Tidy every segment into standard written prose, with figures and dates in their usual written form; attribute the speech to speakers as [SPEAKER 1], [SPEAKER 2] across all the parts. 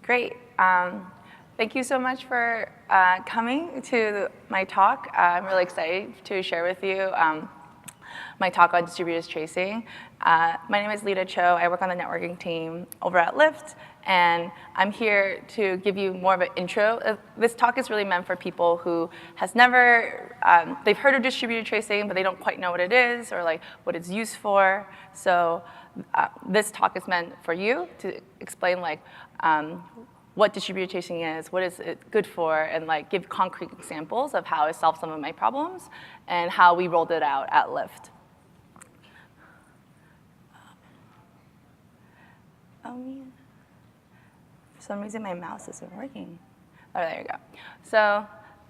[SPEAKER 1] Great. Thank you so much for coming to my talk. I'm really excited to share with you my talk on distributed tracing. My name is Lita Cho. I work on the networking team over at Lyft, and I'm here to give you more of an intro. This talk is really meant for people who has never, they've heard of distributed tracing, but they don't quite know what it is or like what it's used for. So this talk is meant for you to explain like what distributed tracing is, what is it good for, and like give concrete examples of how it solved some of my problems and how we rolled it out at Lyft. For some reason, my mouse isn't working. Oh, there you go. So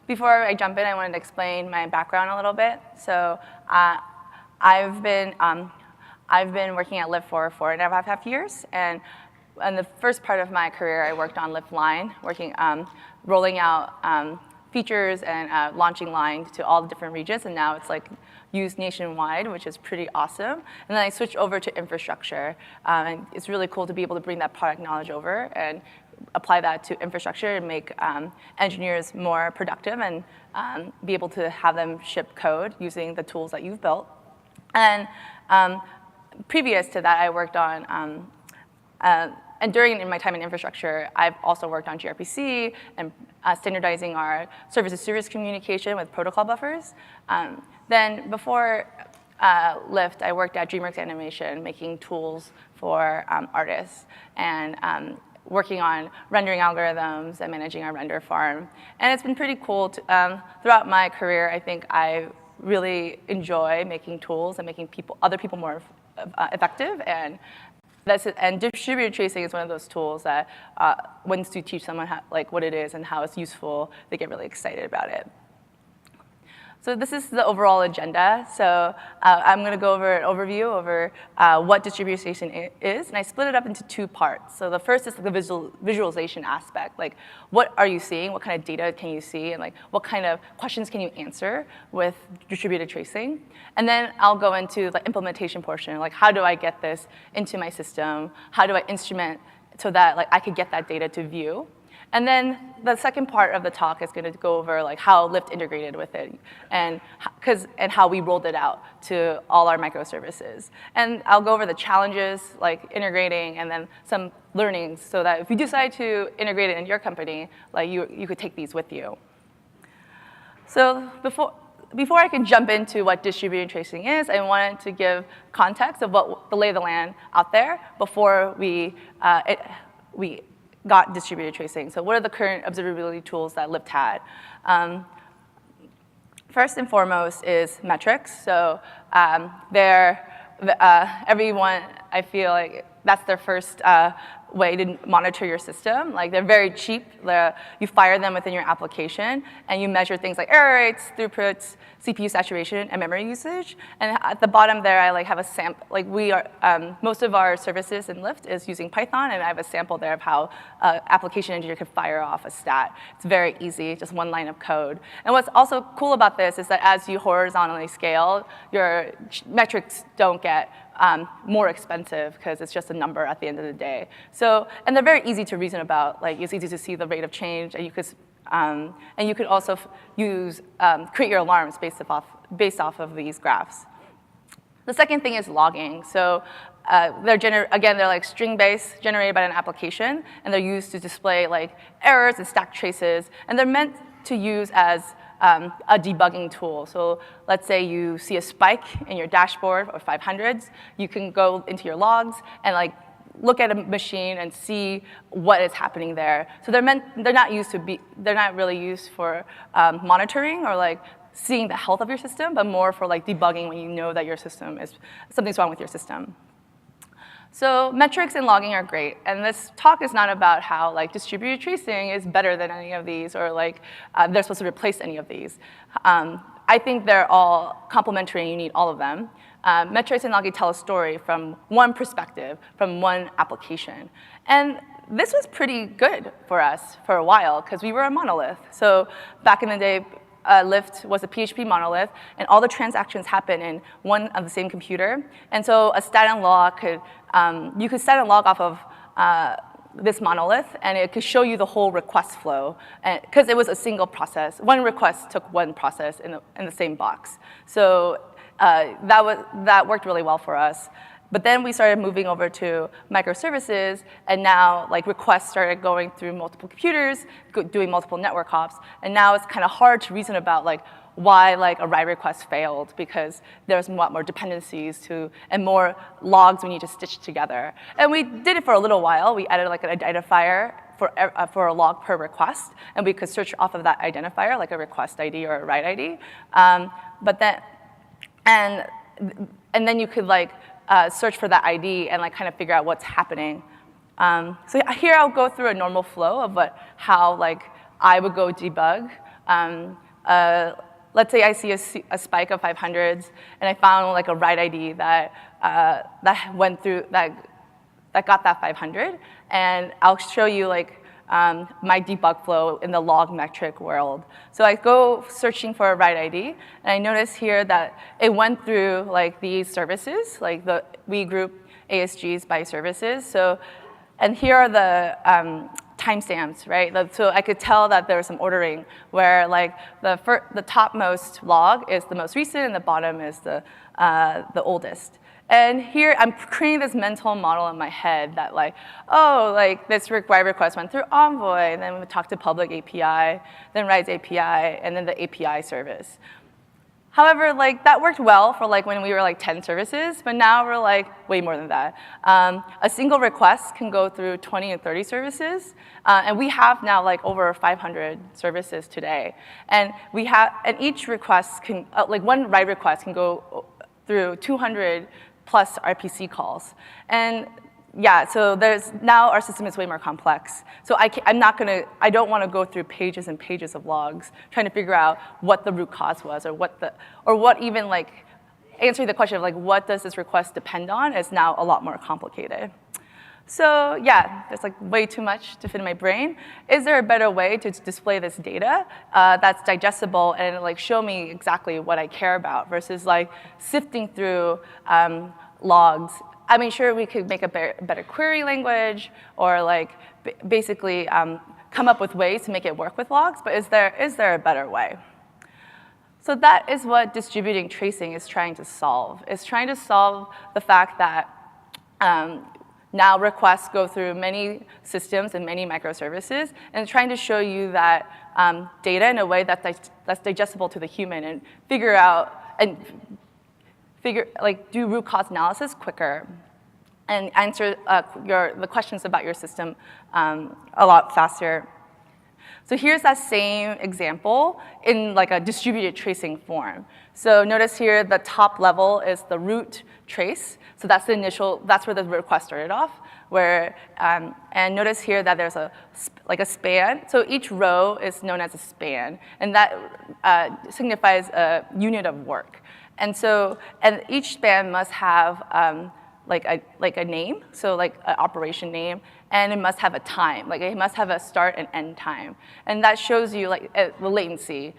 [SPEAKER 1] before I jump in, I wanted to explain my background a little bit. So I've been working at Lyft for 4.5 years, and in the first part of my career, I worked on Lyft Line, rolling out features and launching Line to all the different regions, and now it's like used nationwide, which is pretty awesome. And then I switched over to infrastructure, and it's really cool to be able to bring that product knowledge over and apply that to infrastructure and make engineers more productive and be able to have them ship code using the tools that you've built. And previous to that, I worked on and during my time in infrastructure, I've also worked on gRPC and standardizing our service-to-service communication with protocol buffers. Then before Lyft, I worked at DreamWorks Animation, making tools for artists and working on rendering algorithms and managing our render farm. And it's been pretty cool throughout my career. I think I really enjoy making tools and making other people more effective. And distributed tracing is one of those tools that once you teach someone what it is and how it's useful, they get really excited about it. So this is the overall agenda. So I'm going to go over an overview over what distributed tracing is, and I split it up into two parts. So the first is the visualization aspect, like what are you seeing, what kind of data can you see, and like what kind of questions can you answer with distributed tracing. And then I'll go into the implementation portion, like how do I get this into my system, how do I instrument so that like I could get that data to view. And then the second part of the talk is going to go over like how Lyft integrated with it and how we rolled it out to all our microservices. And I'll go over the challenges like integrating and then some learnings so that if you decide to integrate it in your company, like you could take these with you. So before I can jump into what distributed tracing is, I wanted to give context of what the lay of the land out there before we got distributed tracing. So what are the current observability tools that Lyft had? First and foremost is metrics. So everyone, I feel like that's their first way to monitor your system. Like they're very cheap. You fire them within your application, and you measure things like error rates, throughputs, CPU saturation, and memory usage. And at the bottom there, I have a sample. Like most of our services in Lyft is using Python, and I have a sample there of how application engineer could fire off a stat. It's very easy, just one line of code. And what's also cool about this is that as you horizontally scale, your metrics don't get more expensive because it's just a number at the end of the day. So, and they're very easy to reason about. Like it's easy to see the rate of change, and you could also create your alarms based off of these graphs. The second thing is logging. So they're like string-based, generated by an application, and they're used to display like errors and stack traces, and they're meant to use as a debugging tool. So let's say you see a spike in your dashboard or 500s, you can go into your logs and like look at a machine and see what is happening there. So they're not really used for monitoring or like seeing the health of your system, but more for like debugging when you know that your system something's wrong with your system. So metrics and logging are great, and this talk is not about how like distributed tracing is better than any of these or like they're supposed to replace any of these. I think they're all complementary and you need all of them. Metrics and logging tell a story from one perspective, from one application. And this was pretty good for us for a while because we were a monolith. So back in the day, Lyft was a PHP monolith, and all the transactions happen in one of the same computer. And so a stat and log you could stat and log off of this monolith, and it could show you the whole request flow, because it was a single process. One request took one process in the same box. So that worked really well for us. But then we started moving over to microservices, and now like requests started going through multiple computers, doing multiple network hops, and now it's kind of hard to reason about like why like a write request failed, because there's a lot more dependencies and more logs we need to stitch together. And we did it for a little while. We added like an identifier for a log per request, and we could search off of that identifier, like a request ID or a write ID. But then, and then you could like search for that ID and like kind of figure out what's happening. So here I'll go through a normal flow of how like I would go debug. Let's say I see a spike of 500s, and I found like a write ID that went through that got that 500, and I'll show you like my debug flow in the log metric world. So I go searching for a write ID, and I notice here that it went through like these services, like we group ASGs by services. So, and here are the timestamps, right? So I could tell that there was some ordering where like the topmost log is the most recent, and the bottom is the oldest. And here I'm creating this mental model in my head that like, oh, like this write request went through Envoy, and then we talked to public API, then writes API, and then the API service. However, like that worked well for like when we were like 10 services, but now we're like way more than that. A single request can go through 20 and 30 services, and we have now like over 500 services today. And each request can, like one write request can go through 200 plus RPC calls. And yeah, so now our system is way more complex. So I don't want to go through pages and pages of logs trying to figure out what the root cause was, or what even like answering the question of like what does this request depend on is now a lot more complicated. So yeah, there's like way too much to fit in my brain. Is there a better way to display this data that's digestible and like show me exactly what I care about versus like sifting through logs? I mean, sure, we could make a better query language or like basically come up with ways to make it work with logs, but is there a better way? So that is what distributing tracing is trying to solve. It's trying to solve the fact that now requests go through many systems and many microservices, and trying to show you that data in a way that's digestible to the human, and do root cause analysis quicker, and answer the questions about your system a lot faster. So here's that same example in like a distributed tracing form. So notice here the top level is the root trace. So that's that's where the request started off. And notice here that there's a span. So each row is known as a span, and that signifies a unit of work. And each span must have like a name, so like an operation name, and it must have a time, like it must have a start and end time. And that shows you like the latency.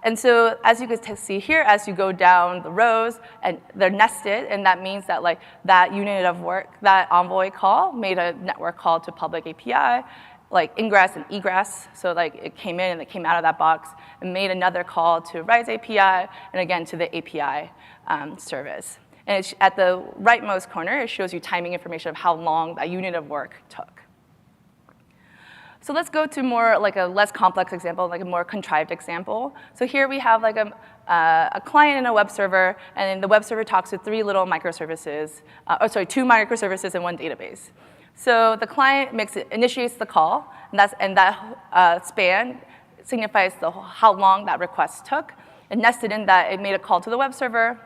[SPEAKER 1] And so as you can see here, as you go down the rows, and they're nested, and that means that like that unit of work, that Envoy call made a network call to public API, like ingress and egress. So like it came in and it came out of that box, and made another call to Rise API, and again to the API service. And at the rightmost corner, it shows you timing information of how long that unit of work took. So let's go to more like a less complex example, like a more contrived example. So here we have like a client and a web server, and the web server talks to two microservices and one database. So the client initiates the call, and that span signifies how long that request took. And nested in that, it made a call to the web server,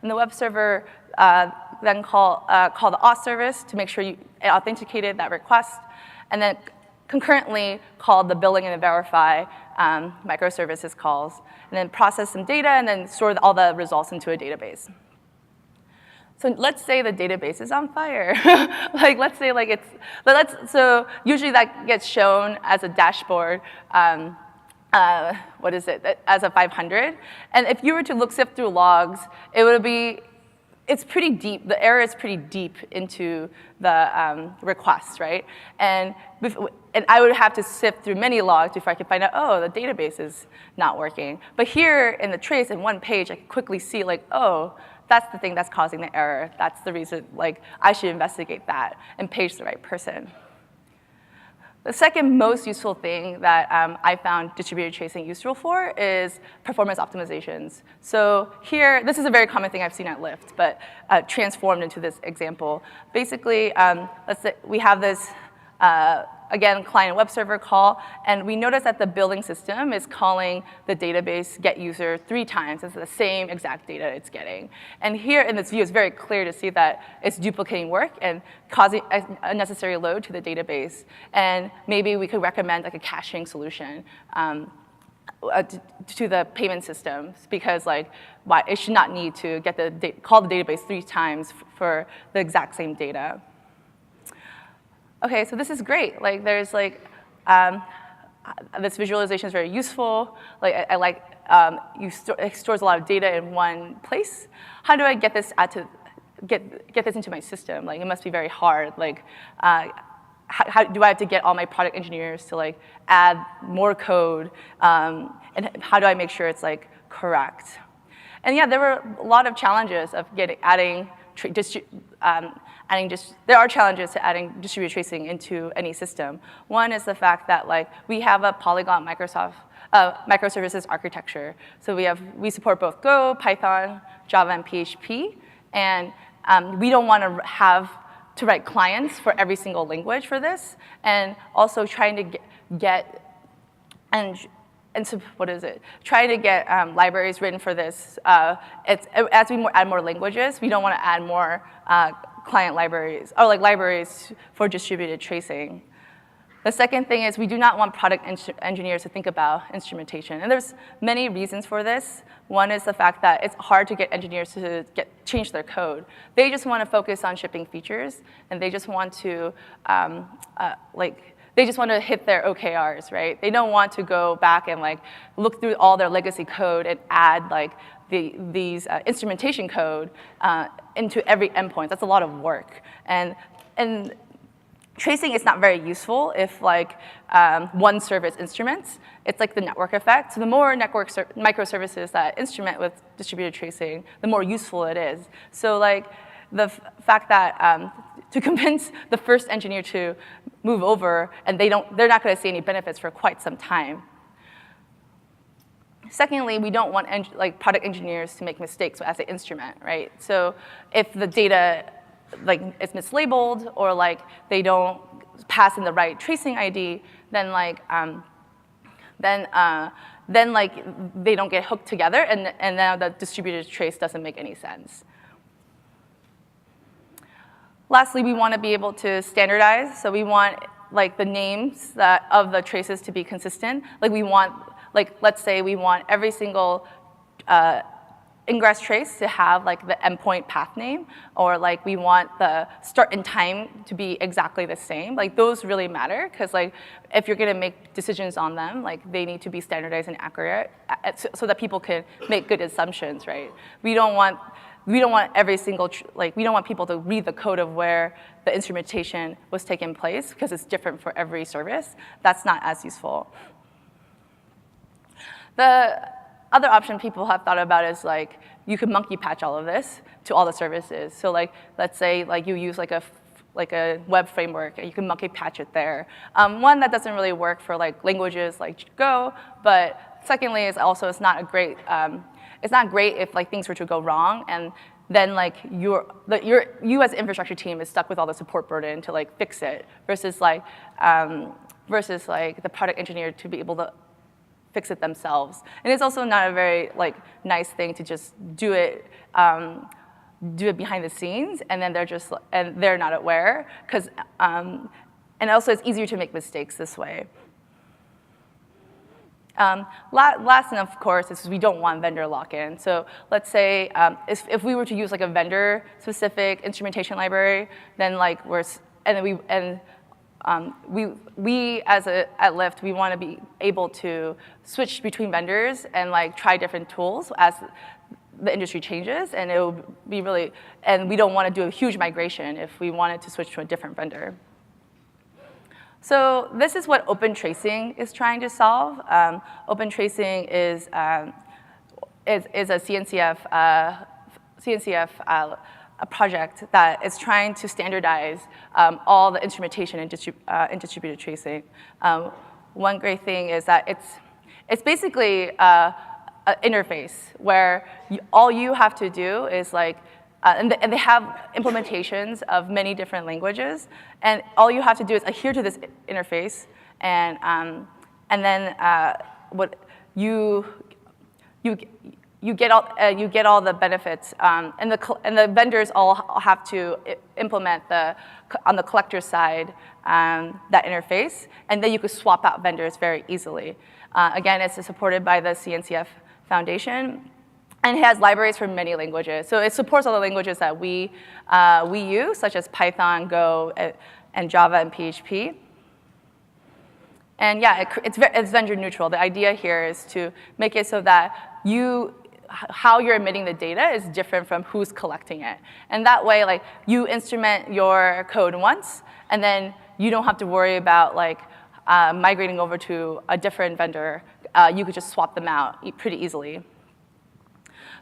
[SPEAKER 1] and the web server then call the auth service to make sure it authenticated that request, and then concurrently called the billing and verify microservices calls, and then process some data, and then store all the results into a database. So let's say the database is on fire. Like let's say like so usually that gets shown as a dashboard. As a 500. And if you were to sift through logs, it would be it's pretty deep. The error is pretty deep into the request, right? And I would have to sift through many logs before I could find out, oh, the database is not working. But here in the trace, in one page, I could quickly see, like, oh, that's the thing that's causing the error. That's the reason, like, I should investigate that and page the right person. The second most useful thing that I found distributed tracing useful for is performance optimizations. So here, this is a very common thing I've seen at Lyft, but transformed into this example. Basically, let's say we have this, again, client and web server call, and we notice that the billing system is calling the database get user 3 times. It's the same exact data it's getting. And here in this view, it's very clear to see that it's duplicating work and causing unnecessary load to the database. And maybe we could recommend like a caching solution to the payment systems, because like it should not need to get call the database 3 times for the exact same data. Okay, so this is great. Like, there's like, this visualization is very useful. Like, I like, it stores a lot of data in one place. How do I get this get this into my system? Like, it must be very hard. Like, how do I have to get all my product engineers to like add more code? And how do I make sure it's like correct? And yeah, there were a lot of challenges of there are challenges to adding distributed tracing into any system. One is the fact that like we have a polyglot microservices architecture. So we support both Go, Python, Java, and PHP, and we don't want to have to write clients for every single language for this, and also trying to trying to get libraries written for this. As we add more languages, we don't want to add more client libraries, or like libraries for distributed tracing. The second thing is we do not want product engineers to think about instrumentation. And there's many reasons for this. One is the fact that it's hard to get engineers to change their code. They just want to focus on shipping features, and they just want to they just want to hit their OKRs, right? They don't want to go back and like look through all their legacy code and add like these instrumentation code into every endpoint. That's a lot of work. And tracing is not very useful if like one service instruments. It's like the network effect. So the more microservices that instrument with distributed tracing, the more useful it is. So like the fact that to convince the first engineer to move over, and they're not going to see any benefits for quite some time. Secondly, we don't want product engineers to make mistakes as an instrument, right? So if the data like is mislabeled, or like they don't pass in the right tracing ID, then they don't get hooked together, and now the distributed trace doesn't make any sense. Lastly, we want to be able to standardize. So we want like the names of the traces to be consistent. Like we want, let's say we want every single ingress trace to have like the endpoint path name, or like we want the start and time to be exactly the same. Like those really matter, because like if you're going to make decisions on them, like they need to be standardized and accurate so that people can make good assumptions, right? We don't want every single, we don't want people to read the code of where the instrumentation was taking place, because it's different for every service. That's not as useful. The other option people have thought about is like, you could monkey patch all of this to all the services. So like, let's say like you use like a web framework, and you can monkey patch it there. One, that doesn't really work for like languages like Go, but secondly is also it's not great if like things were to go wrong, and then like you as an infrastructure team is stuck with all the support burden to like fix it, versus like the product engineer to be able to fix it themselves. And it's also not a very like nice thing to just do it behind the scenes, and then they're not aware, because and also it's easier to make mistakes this way. Last, and of course, is we don't want vendor lock-in. So let's say if we were to use like a vendor-specific instrumentation library, then like we at Lyft, we want to be able to switch between vendors and like try different tools as the industry changes, and it will be really, and we don't want to do a huge migration if we wanted to switch to a different vendor. So this is what OpenTracing is trying to solve. OpenTracing is a CNCF a project that is trying to standardize all the instrumentation in distributed tracing. One great thing is that it's basically an interface where all you have to do is like, and they have implementations of many different languages, and all you have to do is adhere to this interface, and then what you get all the benefits, and the vendors all have to implement on the collector side that interface, and then you could swap out vendors very easily. Again, it's supported by the CNCF Foundation, and it has libraries for many languages. So it supports all the languages that we use, such as Python, Go, and Java, and PHP. And yeah, it's vendor neutral. The idea here is to make it so that how you're emitting the data is different from who's collecting it. And that way, like, you instrument your code once, and then you don't have to worry about like migrating over to a different vendor. You could just swap them out pretty easily.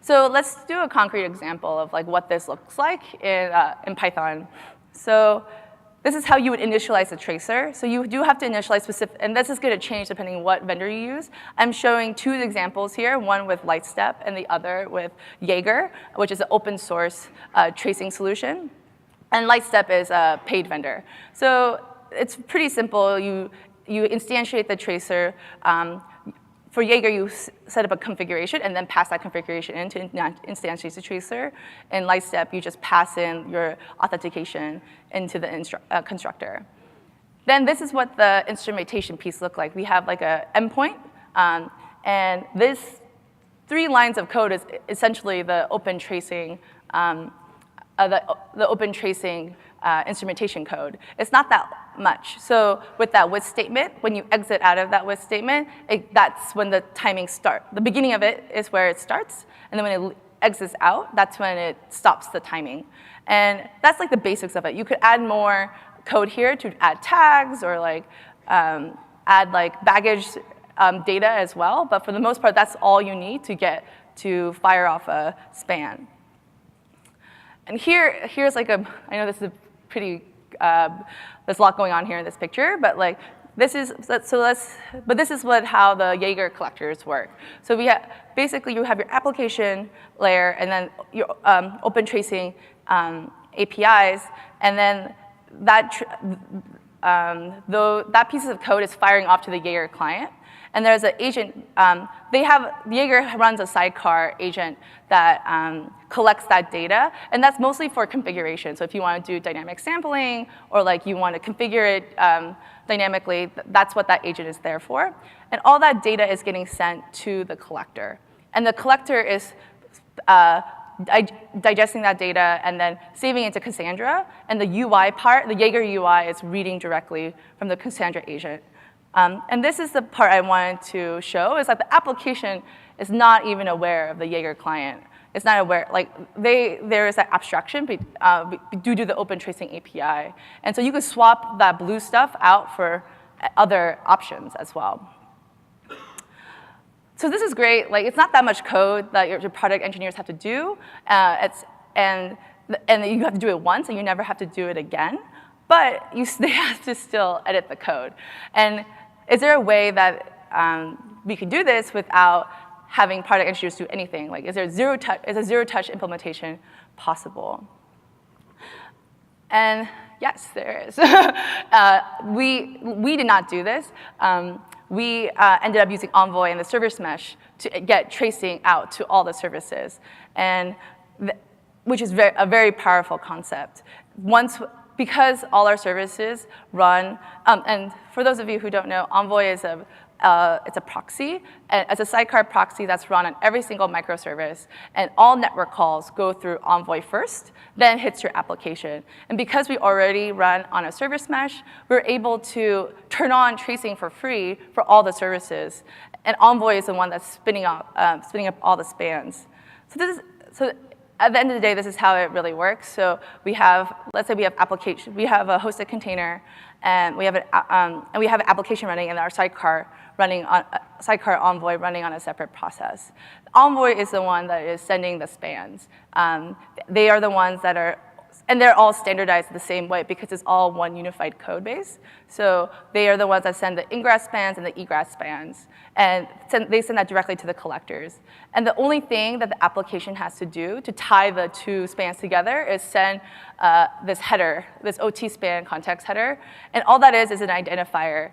[SPEAKER 1] So let's do a concrete example of like what this looks like in Python. So this is how you would initialize the tracer. So you do have to initialize specific, and this is going to change depending on what vendor you use. I'm showing two examples here, one with Lightstep and the other with Jaeger, which is an open source tracing solution. And Lightstep is a paid vendor. So it's pretty simple. You instantiate the tracer. For Jaeger, you set up a configuration and then pass that configuration in to instantiate the tracer. In Lightstep, you just pass in your authentication into the constructor. Then this is what the instrumentation piece looks like. We have like an endpoint, and this 3 lines of code is essentially the OpenTracing, instrumentation code. It's not that much. So with that with statement, when you exit out of that with statement, that's when the timing starts. The beginning of it is where it starts, and then when it exits out, that's when it stops the timing. And that's like the basics of it. You could add more code here to add tags or like add like baggage data as well, but for the most part, that's all you need to get to fire off a span. And here's like I know this is a pretty, there's a lot going on here in this picture, but like this is, but this is how the Jaeger collectors work. So basically you have your application layer and then your OpenTracing APIs, and then that piece of code is firing off to the Jaeger client. And there's an agent, Jaeger runs a sidecar agent that collects that data, and that's mostly for configuration. So if you want to do dynamic sampling, or like you want to configure it dynamically, that's what that agent is there for. And all that data is getting sent to the collector. And the collector is digesting that data and then saving it to Cassandra, and the UI part, the Jaeger UI, is reading directly from the Cassandra agent. And this is the part I wanted to show, is that the application is not even aware of the Jaeger client. It's not aware, like there is that abstraction due to the OpenTracing API. And so you could swap that blue stuff out for other options as well. So this is great. Like, it's not that much code that your product engineers have to do. And you have to do it once, and you never have to do it again. But they have to still edit the code. And is there a way that we can do this without having product engineers do anything? Like, is a zero-touch implementation possible? And yes, there is. We did not do this. We ended up using Envoy and the service mesh to get tracing out to all the services, and which is a very powerful concept. Because all our services run, and for those of you who don't know, Envoy is it's a proxy. It's a sidecar proxy that's run on every single microservice, and all network calls go through Envoy first, then hits your application. And because we already run on a service mesh, we're able to turn on tracing for free for all the services. And Envoy is the one that's spinning up all the spans. So so at the end of the day, this is how it really works. So we have, let's say we have application, we have a hosted container, and we have an application running in our sidecar running on sidecar Envoy running on a separate process. Envoy is the one that is sending the spans. They are the ones that are, and they're all standardized the same way because it's all one unified code base. So they are the ones that send the ingress spans and the egress spans. And they send that directly to the collectors. And the only thing that the application has to do to tie the two spans together is send this header, this OT span context header. And all that is an identifier,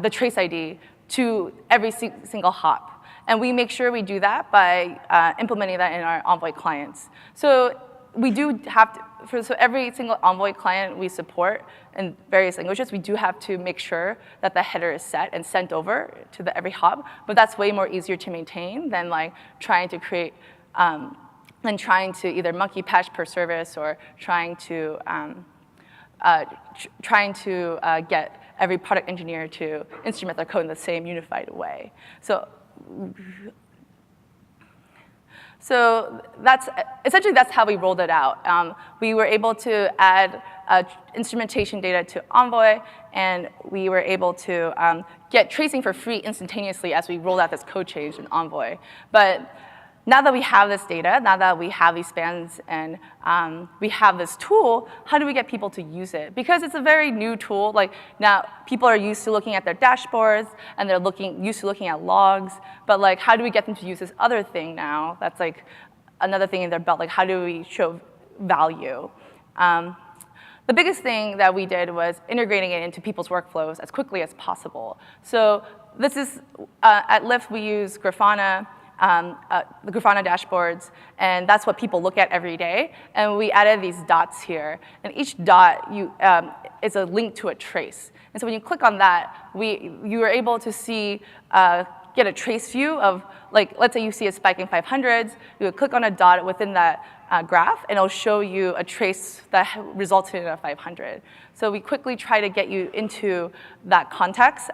[SPEAKER 1] the trace ID, to every single hop. And we make sure we do that by implementing that in our Envoy clients. So we do have to, so every single Envoy client we support in various languages, we do have to make sure that the header is set and sent over to every hop, but that's way more easier to maintain than like trying to create, than trying to either monkey patch per service or trying to get every product engineer to instrument their code in the same unified way. So that's essentially that's how we rolled it out. We were able to add instrumentation data to Envoy, and we were able to get tracing for free instantaneously as we rolled out this code change in Envoy. But now that we have this data, now that we have these spans and we have this tool, how do we get people to use it? Because it's a very new tool. Like now, people are used to looking at their dashboards and they're used to looking at logs. But like, how do we get them to use this other thing now? That's like another thing in their belt. Like, how do we show value? The biggest thing that we did was integrating it into people's workflows as quickly as possible. So this is at Lyft we use Grafana. The Grafana dashboards, and that's what people look at every day. And we added these dots here, and each dot is a link to a trace. And so when you click on that, you are able to see, get a trace view of, like, let's say you see a spike in 500s, you would click on a dot within that graph, and it'll show you a trace that resulted in a 500. So we quickly try to get you into that context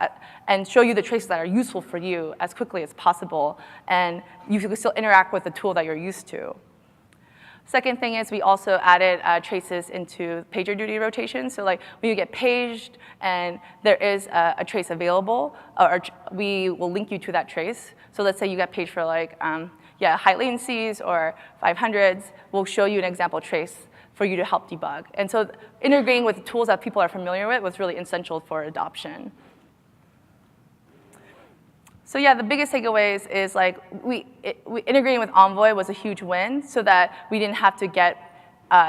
[SPEAKER 1] and show you the traces that are useful for you as quickly as possible, and you can still interact with the tool that you're used to. Second thing is we also added traces into pager duty rotation. So like when you get paged and there is a trace available, or we will link you to that trace. So let's say you got paged for like high latencies or 500s, we'll show you an example trace for you to help debug. And so integrating with tools that people are familiar with was really essential for adoption. So yeah, the biggest takeaways is like integrating with Envoy was a huge win so that we didn't have to get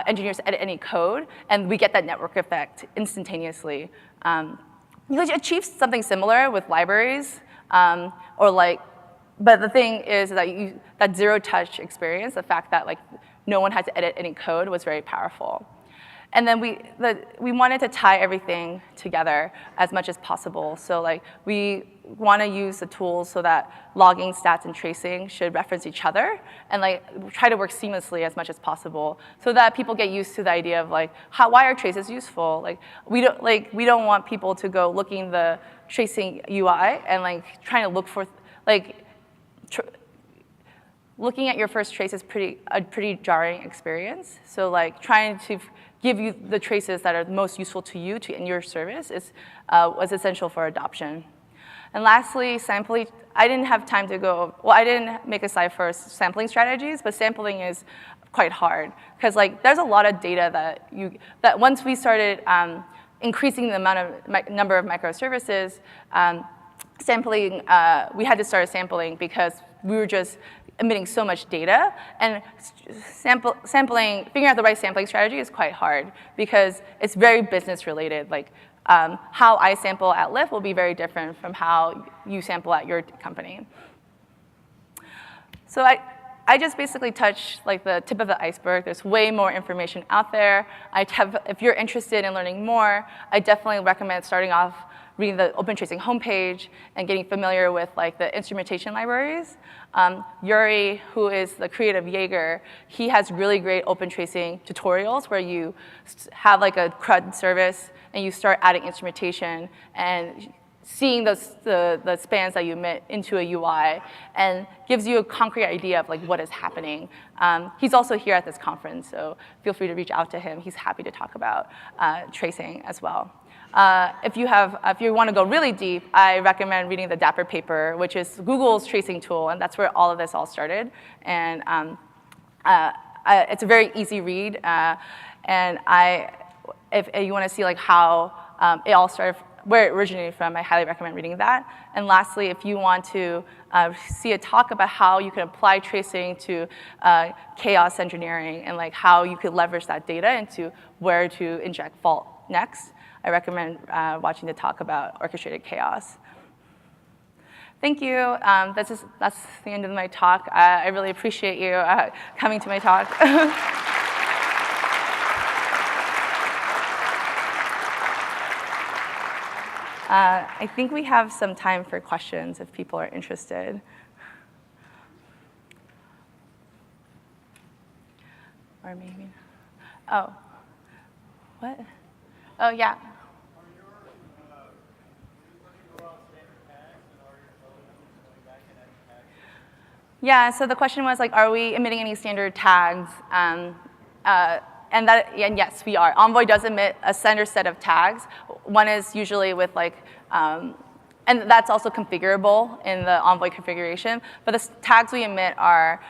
[SPEAKER 1] engineers to edit any code, and we get that network effect instantaneously. You could achieve something similar with libraries, but the thing is that that zero-touch experience, the fact that like no one had to edit any code, was very powerful. And then we wanted to tie everything together as much as possible. So like we want to use the tools so that logging, stats, and tracing should reference each other, and like try to work seamlessly as much as possible, so that people get used to the idea of like why are traces useful? Like we don't want people to go looking the tracing UI and like trying to look for looking at your first trace is a pretty jarring experience. So like trying to give you the traces that are most useful to you in your service was essential for adoption. And lastly, sampling. I didn't have time to go, well, I didn't make a slide for sampling strategies, but sampling is quite hard. Because like there's a lot of data that once we started increasing the number of microservices, sampling, we had to start sampling because we were just emitting so much data, and sampling, figuring out the right sampling strategy is quite hard because it's very business related. Like how I sample at Lyft will be very different from how you sample at your company. So I just basically touched like the tip of the iceberg. There's way more information out there. If you're interested in learning more, I definitely recommend starting off reading the OpenTracing homepage and getting familiar with like the instrumentation libraries. Yuri, who is the creator of Jaeger, he has really great OpenTracing tutorials where you have like a CRUD service and you start adding instrumentation, and seeing the spans that you emit into a UI and gives you a concrete idea of like what is happening. He's also here at this conference, so feel free to reach out to him. He's happy to talk about tracing as well. If you want to go really deep, I recommend reading the Dapper paper, which is Google's tracing tool, and that's where all of this all started. And it's a very easy read, and if you want to see like how it all started, where it originated from, I highly recommend reading that. And lastly, if you want to see a talk about how you can apply tracing to chaos engineering and like how you could leverage that data into where to inject fault next, I recommend watching the talk about orchestrated chaos. Thank you. That's the end of my talk. I really appreciate you coming to my talk. I think we have some time for questions if people are interested. Or maybe, oh, what? Oh, yeah. Yeah, so the question was like, are we emitting any standard tags? And yes, we are. Envoy does emit a standard set of tags. One is usually with like, and that's also configurable in the Envoy configuration. But the tags we emit are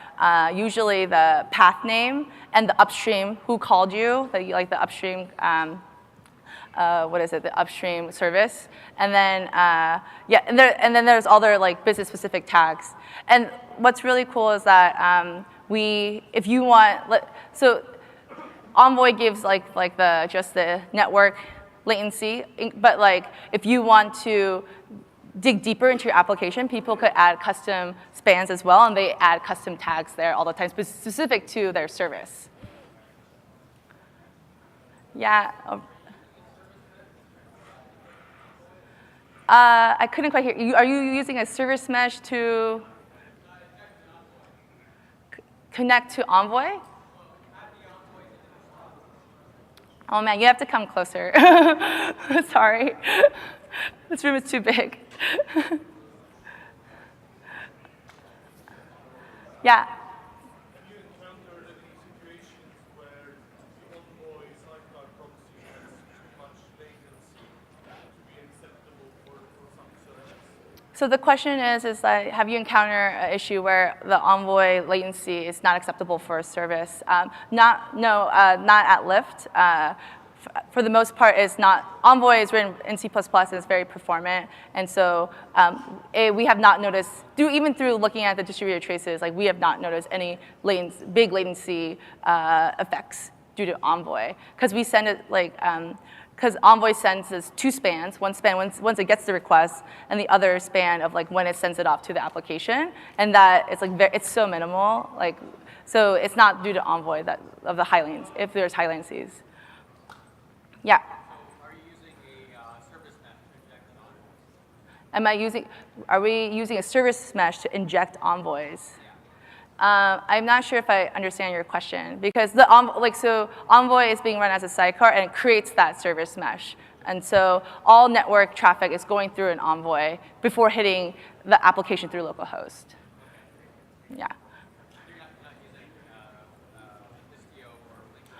[SPEAKER 1] usually the path name and the upstream who called you, like the upstream. The upstream service, and then and then there's other like business-specific tags. And what's really cool is that if you want, so Envoy gives like just the network latency, but like if you want to dig deeper into your application, people could add custom spans as well, and they add custom tags there all the time, specific to their service. Yeah. I couldn't quite hear you. Are you using a service mesh to connect to Envoy? Oh man, you have to come closer. Sorry. This room is too big. Yeah. So the question is that have you encountered an issue where the Envoy latency is not acceptable for a service? Not at Lyft. For the most part, it's not. Envoy is written in C++ and it's very performant, and so we have not noticed, even through looking at the distributed traces, like we have not noticed any big latency effects due to Envoy, because we send it like. Because Envoy sends us two spans, one span once it gets the request, and the other span of like when it sends it off to the application, and that it's like it's so minimal, like so it's not due to Envoy of the high latency, if there's high latencies. Yeah. So are you using a service mesh to inject envoys? Are we using a service mesh to inject envoys? I'm not sure if I understand your question, because Envoy is being run as a sidecar and it creates that service mesh. And so all network traffic is going through an Envoy before hitting the application through localhost. Yeah.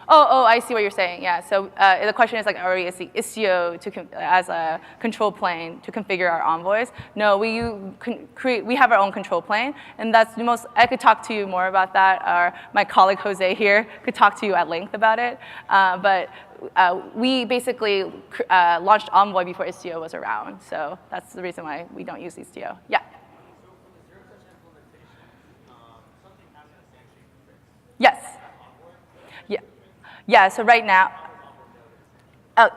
[SPEAKER 1] Oh, I see what you're saying. Yeah. So the question is like, are we using Istio as a control plane to configure our envoys? No, we have our own control plane, and that's the most. I could talk to you more about that, or my colleague Jose here could talk to you at length about it. But we basically launched Envoy before Istio was around, so that's the reason why we don't use Istio. Yeah. Yes. Yeah. Yeah, so right now,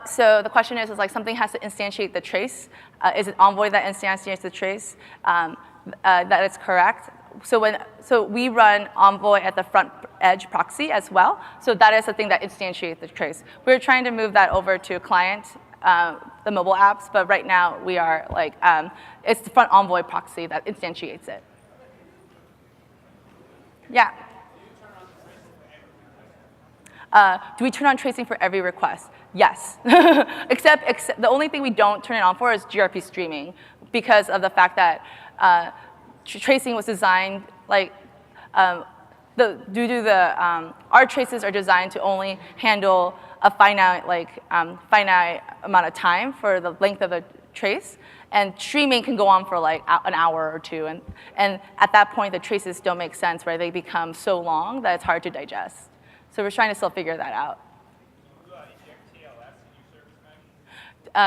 [SPEAKER 1] so the question is like something has to instantiate the trace. Is it Envoy that instantiates the trace? That is correct. So we run Envoy at the front edge proxy as well. So that is the thing that instantiates the trace. We're trying to move that over to client, the mobile apps, but right now we are like, it's the front Envoy proxy that instantiates it. Yeah. Do we turn on tracing for every request? Yes, except the only thing we don't turn it on for is gRPC streaming because of the fact that tracing was designed like our traces are designed to only handle a finite amount of time for the length of the trace, and streaming can go on for like an hour or two, and at that point the traces don't make sense, where they become so long that it's hard to digest. So we're trying to still figure that out.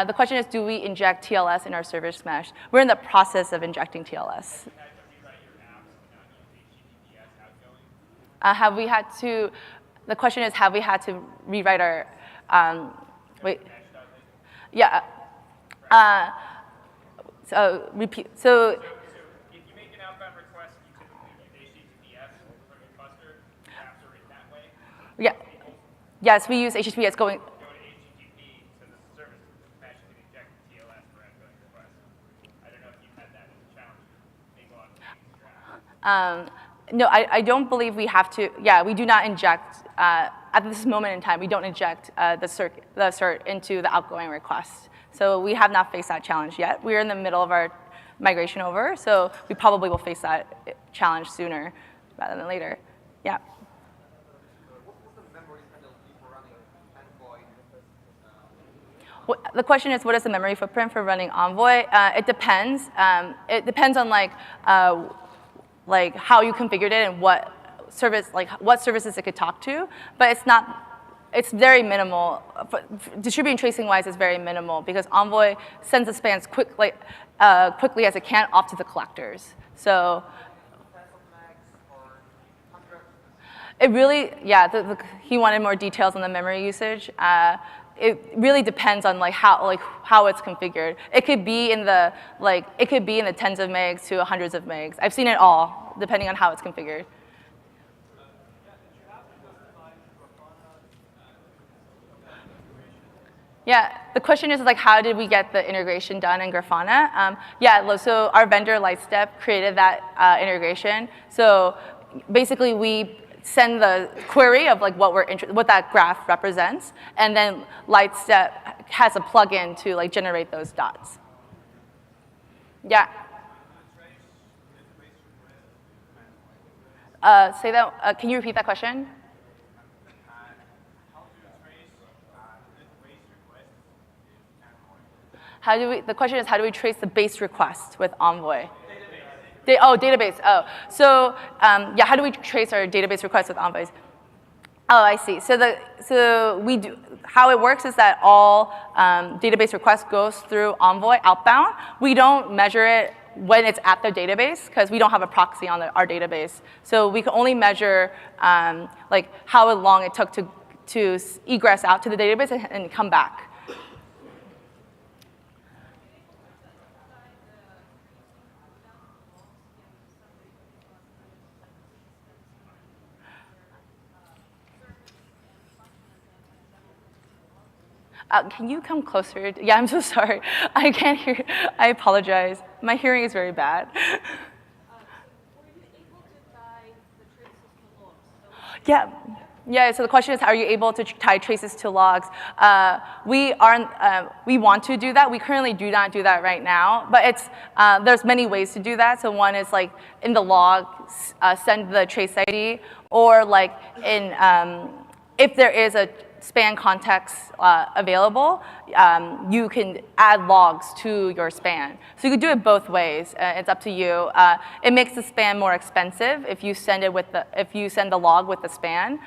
[SPEAKER 1] The question is, do we inject TLS in our service mesh? We're in the process of injecting TLS. Have we had to? The question is, have we had to rewrite our? Wait. Yeah. So repeat. So. If you make an outbound request, you typically use HTTPS from your cluster. Perhaps are written that way. Yeah. Yes, we use HTTPS going. Go to HTTP, so the service mesh can inject TLS for outgoing requests. I don't know if you've had that as a challenge. Make a lot of No, I don't believe we have to. Yeah, we do not inject, at this moment in time, we don't inject the cert into the outgoing request. So we have not faced that challenge yet. We're in the middle of our migration over, so we probably will face that challenge sooner rather than later. Yeah.
[SPEAKER 2] What's the memory penalty for running Envoy?
[SPEAKER 1] The question is, what is the memory footprint for running Envoy? It depends. It depends on like how you configured it and what services it could talk to, but it's very minimal. Distributing tracing wise is very minimal because Envoy sends the spans quickly as it can off to the collectors. So it really, yeah, he wanted more details on the memory usage. It really depends on how it's configured. It could be in the tens of megs to hundreds of megs. I've seen it all, depending on how it's configured. Yeah, the question is like, how did we get the integration done in Grafana? Yeah, so our vendor Lightstep created that integration. So basically, we send the query of like what that graph represents, and then Lightstep has a plugin to like generate those dots. Yeah. Say that. Can you repeat that question? The question is, how do we trace the base request with Envoy? Database. So yeah, how do we trace our database requests with Envoys? Oh, I see. So we do. How it works is that all database requests goes through Envoy outbound. We don't measure it when it's at the database because we don't have a proxy on our database. So we can only measure like how long it took to egress out to the database and come back. Can you come closer? Yeah, I'm so sorry. I can't hear. I apologize. My hearing is very bad.
[SPEAKER 3] Were you able to tie the traces to logs?
[SPEAKER 1] Yeah. So the question is, are you able to tie traces to logs? We want to do that. We currently do not do that right now, but there's many ways to do that. So one is like in the log, send the trace ID, or like if there is a span context available, you can add logs to your span. So you can do it both ways. It's up to you. It makes the span more expensive if you send the log with the span.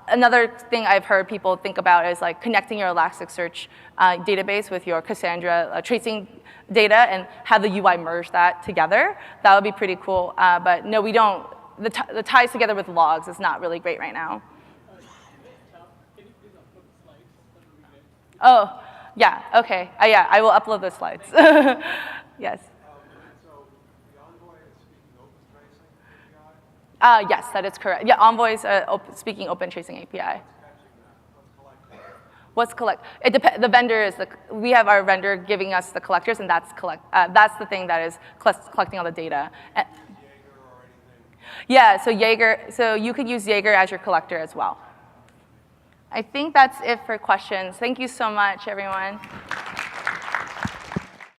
[SPEAKER 1] Another thing I've heard people think about is like connecting your Elasticsearch database with your Cassandra tracing data and have the UI merge that together. That would be pretty cool. But no, we don't. The ties together with logs is not really great right now. Oh, yeah, okay. Yeah, I will upload those slides. Yes.
[SPEAKER 2] So the Envoy is speaking OpenTracing API?
[SPEAKER 1] Yes, that is correct. Yeah, Envoy is speaking OpenTracing API. What's collect? It depends. The vendor is we have our vendor giving us the collectors, and that's the thing that is collecting all the data.
[SPEAKER 2] Jaeger or anything?
[SPEAKER 1] Yeah, so Jaeger. So you could use Jaeger as your collector as well. I think that's it for questions. Thank you so much, everyone.